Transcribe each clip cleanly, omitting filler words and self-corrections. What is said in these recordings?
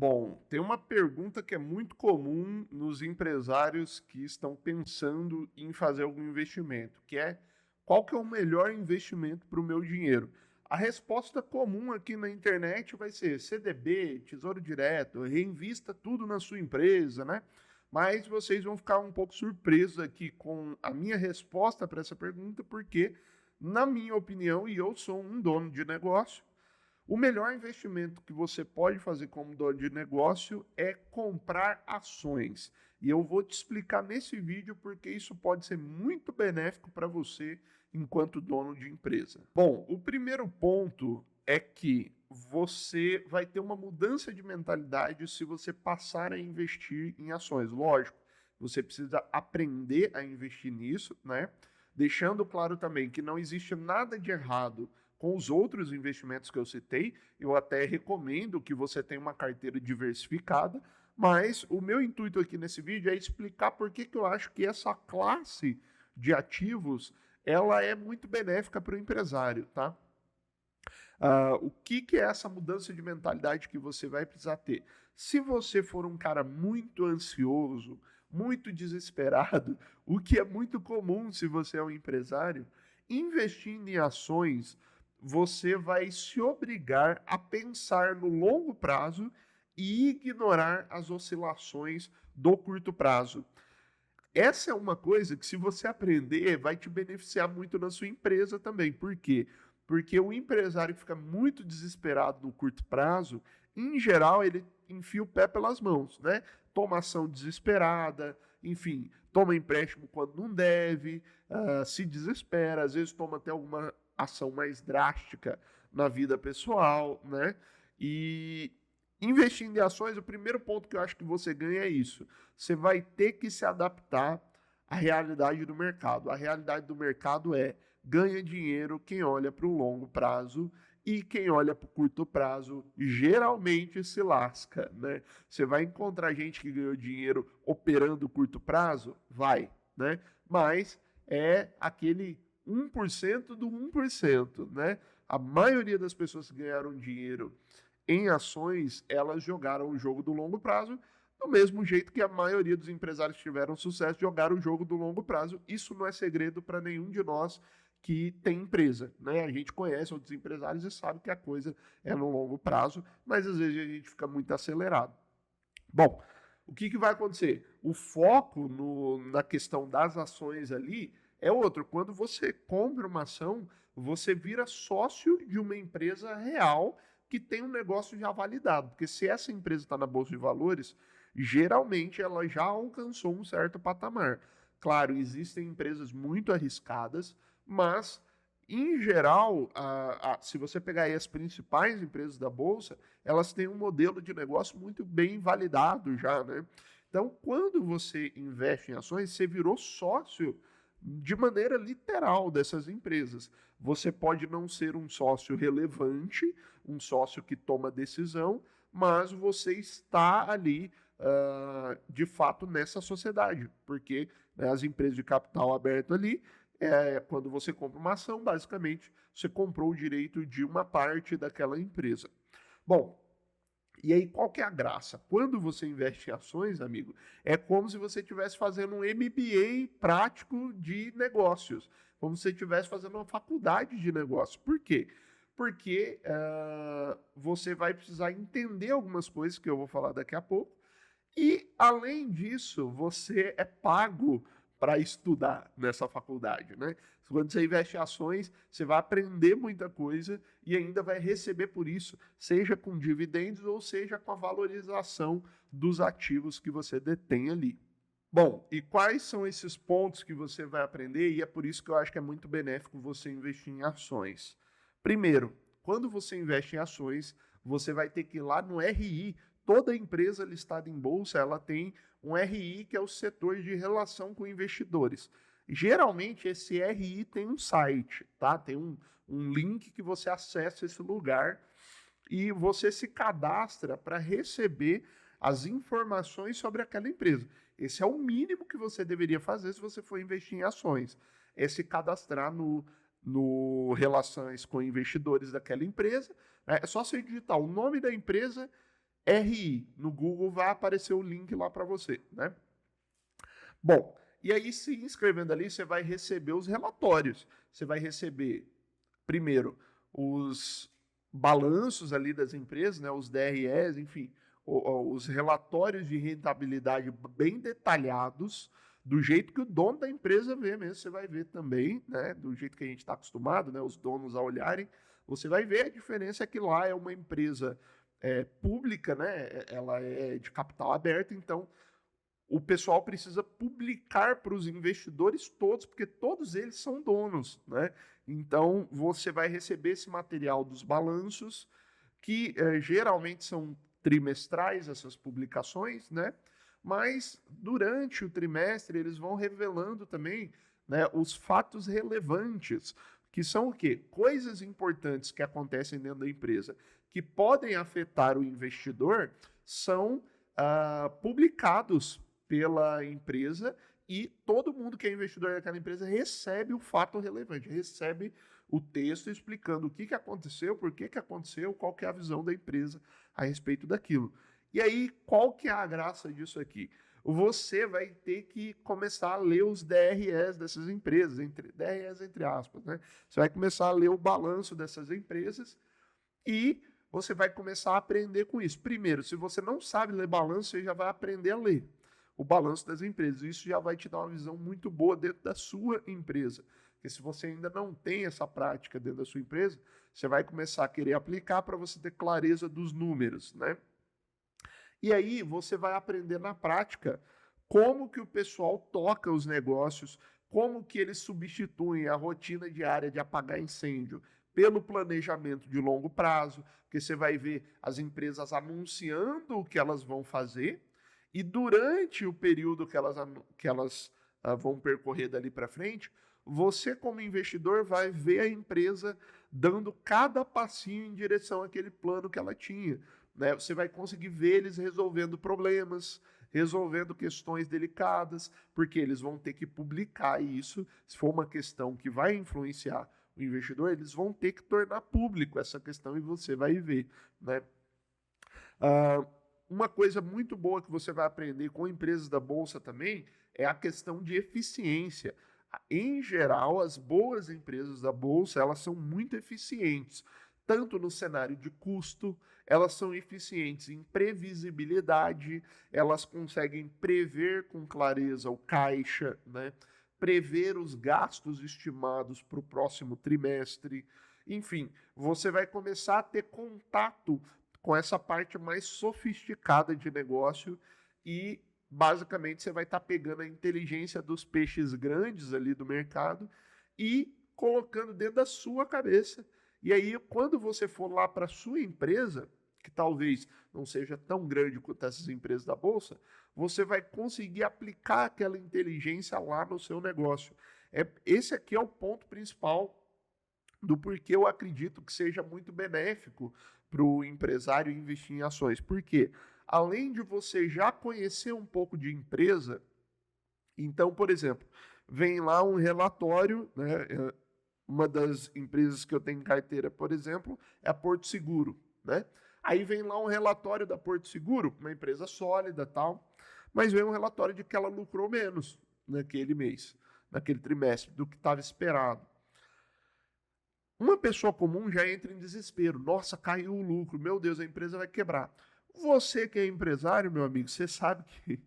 Bom, tem uma pergunta que é muito comum nos empresários que estão pensando em fazer algum investimento, que é qual que é o melhor investimento para o meu dinheiro? A resposta comum aqui na internet vai ser CDB, Tesouro Direto, reinvista tudo na sua empresa, né? Mas vocês vão ficar um pouco surpresos aqui com a minha resposta para essa pergunta, porque, na minha opinião, e eu sou um dono de negócio, o melhor investimento que você pode fazer como dono de negócio é comprar ações. E eu vou te explicar nesse vídeo porque isso pode ser muito benéfico para você enquanto dono de empresa. Bom, o primeiro ponto é que você vai ter uma mudança de mentalidade se você passar a investir em ações. Lógico, você precisa aprender a investir nisso, né? Deixando claro também que não existe nada de errado com os outros investimentos que eu citei. Eu até recomendo que você tenha uma carteira diversificada, mas o meu intuito aqui nesse vídeo é explicar por que eu acho que essa classe de ativos ela é muito benéfica para o empresário, tá? O que é essa mudança de mentalidade que você vai precisar ter? Se você for um cara muito ansioso, muito desesperado, o que é muito comum se você é um empresário, investindo em ações, você vai se obrigar a pensar no longo prazo e ignorar as oscilações do curto prazo. Essa é uma coisa que, se você aprender, vai te beneficiar muito na sua empresa também. Por quê? Porque o empresário que fica muito desesperado no curto prazo, em geral, ele enfia o pé pelas mãos, né? Toma ação desesperada, enfim, toma empréstimo quando não deve, se desespera, às vezes toma até alguma ação mais drástica na vida pessoal, né? E investindo em ações, o primeiro ponto que eu acho que você ganha é isso. Você vai ter que se adaptar à realidade do mercado. A realidade do mercado é ganha dinheiro quem olha para o longo prazo e quem olha para o curto prazo geralmente se lasca, né? Você vai encontrar gente que ganhou dinheiro operando curto prazo? Vai, né? Mas é aquele 1% do 1%, né? A maioria das pessoas que ganharam dinheiro em ações, elas jogaram o jogo do longo prazo, do mesmo jeito que a maioria dos empresários que tiveram sucesso jogaram o jogo do longo prazo. Isso não é segredo para nenhum de nós que tem empresa, né? A gente conhece outros empresários e sabe que a coisa é no longo prazo, mas às vezes a gente fica muito acelerado. Bom, o que vai acontecer? O foco na questão das ações ali é outro. Quando você compra uma ação, você vira sócio de uma empresa real que tem um negócio já validado. Porque se essa empresa está na Bolsa de Valores, geralmente ela já alcançou um certo patamar. Claro, existem empresas muito arriscadas, mas em geral, se você pegar aí as principais empresas da Bolsa, elas têm um modelo de negócio muito bem validado já, né? Então, quando você investe em ações, você virou sócio de maneira literal dessas empresas. Você pode não ser um sócio relevante, um sócio que toma decisão, mas você está ali, de fato, nessa sociedade, porque, né, as empresas de capital aberto ali, quando você compra uma ação, basicamente, você comprou o direito de uma parte daquela empresa. Bom, e aí qual que é a graça? Quando você investe em ações, amigo, é como se você estivesse fazendo um MBA prático de negócios, como se você estivesse fazendo uma faculdade de negócios. Por quê? Porque você vai precisar entender algumas coisas que eu vou falar daqui a pouco, e, além disso, você é pago para estudar nessa faculdade, né? Quando você investe em ações, você vai aprender muita coisa e ainda vai receber por isso, seja com dividendos ou seja com a valorização dos ativos que você detém ali. Bom, e quais são esses pontos que você vai aprender? E é por isso que eu acho que é muito benéfico você investir em ações. Primeiro, quando você investe em ações, você vai ter que ir lá no RI. Toda empresa listada em bolsa, ela tem um RI, que é o setor de relação com investidores. Geralmente, esse RI tem um site, tá? Tem um link que você acessa esse lugar e você se cadastra para receber as informações sobre aquela empresa. Esse é o mínimo que você deveria fazer se você for investir em ações. É se cadastrar no Relações com Investidores daquela empresa. É só você digitar o nome da empresa, RI. No Google vai aparecer o link lá para você, né? Bom, e aí se inscrevendo ali, você vai receber os relatórios. Você vai receber, primeiro, os balanços ali das empresas, né, os DREs, enfim, os relatórios de rentabilidade bem detalhados, do jeito que o dono da empresa vê mesmo. Você vai ver também, né, do jeito que a gente está acostumado, né, os donos a olharem. Você vai ver a diferença é que lá é uma empresa pública, né, ela é de capital aberto, então o pessoal precisa publicar para os investidores todos, porque todos eles são donos, né? Então, você vai receber esse material dos balanços, que geralmente são trimestrais, essas publicações, né? Mas, durante o trimestre, eles vão revelando também, né, os fatos relevantes, que são o quê? Coisas importantes que acontecem dentro da empresa, que podem afetar o investidor, são publicados pela empresa e todo mundo que é investidor daquela empresa recebe o fato relevante, recebe o texto explicando o que aconteceu, por que aconteceu, qual que é a visão da empresa a respeito daquilo. E aí, qual que é a graça disso aqui? Você vai ter que começar a ler os DREs dessas empresas, DREs entre aspas, né? Você vai começar a ler o balanço dessas empresas e você vai começar a aprender com isso. Primeiro, se você não sabe ler balanço, você já vai aprender a ler o balanço das empresas. Isso já vai te dar uma visão muito boa dentro da sua empresa. Porque se você ainda não tem essa prática dentro da sua empresa, você vai começar a querer aplicar para você ter clareza dos números, né? E aí você vai aprender na prática como que o pessoal toca os negócios, como que eles substituem a rotina diária de apagar incêndio pelo planejamento de longo prazo, porque você vai ver as empresas anunciando o que elas vão fazer, e durante o período que elas vão percorrer dali para frente, você como investidor vai ver a empresa dando cada passinho em direção àquele plano que ela tinha, né? Você vai conseguir ver eles resolvendo problemas, resolvendo questões delicadas, porque eles vão ter que publicar isso. Se for uma questão que vai influenciar o investidor, eles vão ter que tornar público essa questão e você vai ver, né? Uma coisa muito boa que você vai aprender com empresas da Bolsa também é a questão de eficiência. Em geral, as boas empresas da Bolsa, elas são muito eficientes, tanto no cenário de custo, elas são eficientes em previsibilidade, elas conseguem prever com clareza o caixa, né? Prever os gastos estimados para o próximo trimestre. Enfim, você vai começar a ter contato com essa parte mais sofisticada de negócio e basicamente você vai estar pegando a inteligência dos peixes grandes ali do mercado e colocando dentro da sua cabeça. E aí, quando você for lá para a sua empresa, que talvez não seja tão grande quanto essas empresas da Bolsa, você vai conseguir aplicar aquela inteligência lá no seu negócio. Esse aqui é o ponto principal do porquê eu acredito que seja muito benéfico para o empresário investir em ações. Por quê? Além de você já conhecer um pouco de empresa, então, por exemplo, vem lá um relatório, né? Uma das empresas que eu tenho em carteira, por exemplo, é a Porto Seguro, né? Aí vem lá um relatório da Porto Seguro, uma empresa sólida, tal, mas vem um relatório de que ela lucrou menos naquele mês, naquele trimestre, do que estava esperado. Uma pessoa comum já entra em desespero. Nossa, caiu o lucro. Meu Deus, a empresa vai quebrar. Você que é empresário, meu amigo, você sabe que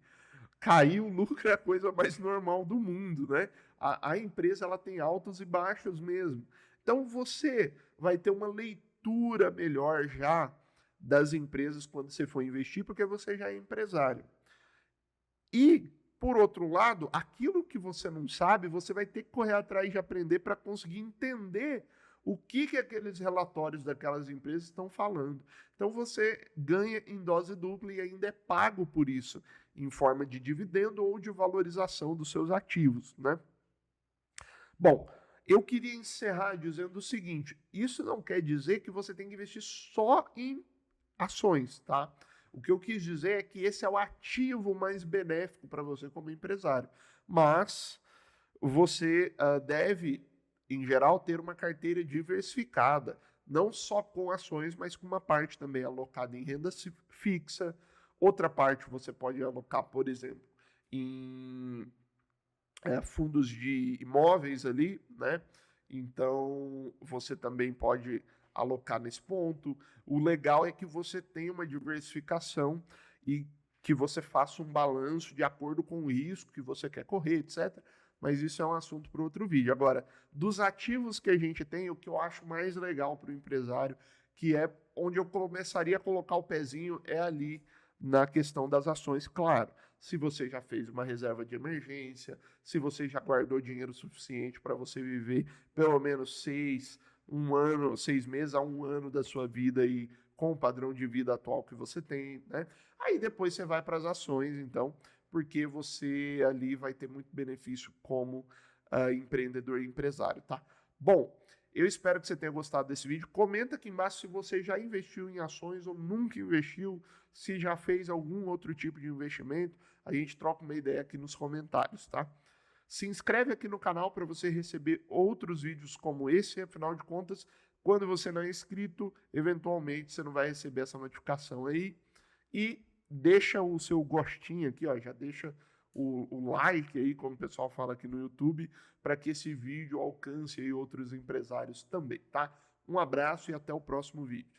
cair o lucro é a coisa mais normal do mundo, né? A empresa ela tem altos e baixos mesmo. Então você vai ter uma leitura melhor já das empresas quando você for investir, porque você já é empresário. E, por outro lado, aquilo que você não sabe, você vai ter que correr atrás de aprender para conseguir entender o que aqueles relatórios daquelas empresas estão falando. Então você ganha em dose dupla e ainda é pago por isso, em forma de dividendo ou de valorização dos seus ativos, né? Bom, eu queria encerrar dizendo o seguinte: isso não quer dizer que você tem que investir só em ações, tá? O que eu quis dizer é que esse é o ativo mais benéfico para você como empresário. Mas você deve, em geral, ter uma carteira diversificada. Não só com ações, mas com uma parte também alocada em renda fixa. Outra parte você pode alocar, por exemplo, em fundos de imóveis ali, né? Então, você também pode alocar nesse ponto. O legal é que você tenha uma diversificação e que você faça um balanço de acordo com o risco que você quer correr, etc. Mas isso é um assunto para outro vídeo. Agora, dos ativos que a gente tem, o que eu acho mais legal para o empresário, que é onde eu começaria a colocar o pezinho, é ali na questão das ações, claro. Se você já fez uma reserva de emergência, se você já guardou dinheiro suficiente para você viver pelo menos 6 meses a 1 ano da sua vida aí com o padrão de vida atual que você tem, né? Aí depois você vai para as ações, então, porque você ali vai ter muito benefício como empreendedor e empresário, tá? Bom, eu espero que você tenha gostado desse vídeo. Comenta aqui embaixo se você já investiu em ações ou nunca investiu, se já fez algum outro tipo de investimento. A gente troca uma ideia aqui nos comentários, tá? Se inscreve aqui no canal para você receber outros vídeos como esse. Afinal de contas, quando você não é inscrito, eventualmente você não vai receber essa notificação aí. E deixa o seu gostinho aqui, ó, já deixa o like aí, como o pessoal fala aqui no YouTube, para que esse vídeo alcance aí outros empresários também, tá? Um abraço e até o próximo vídeo.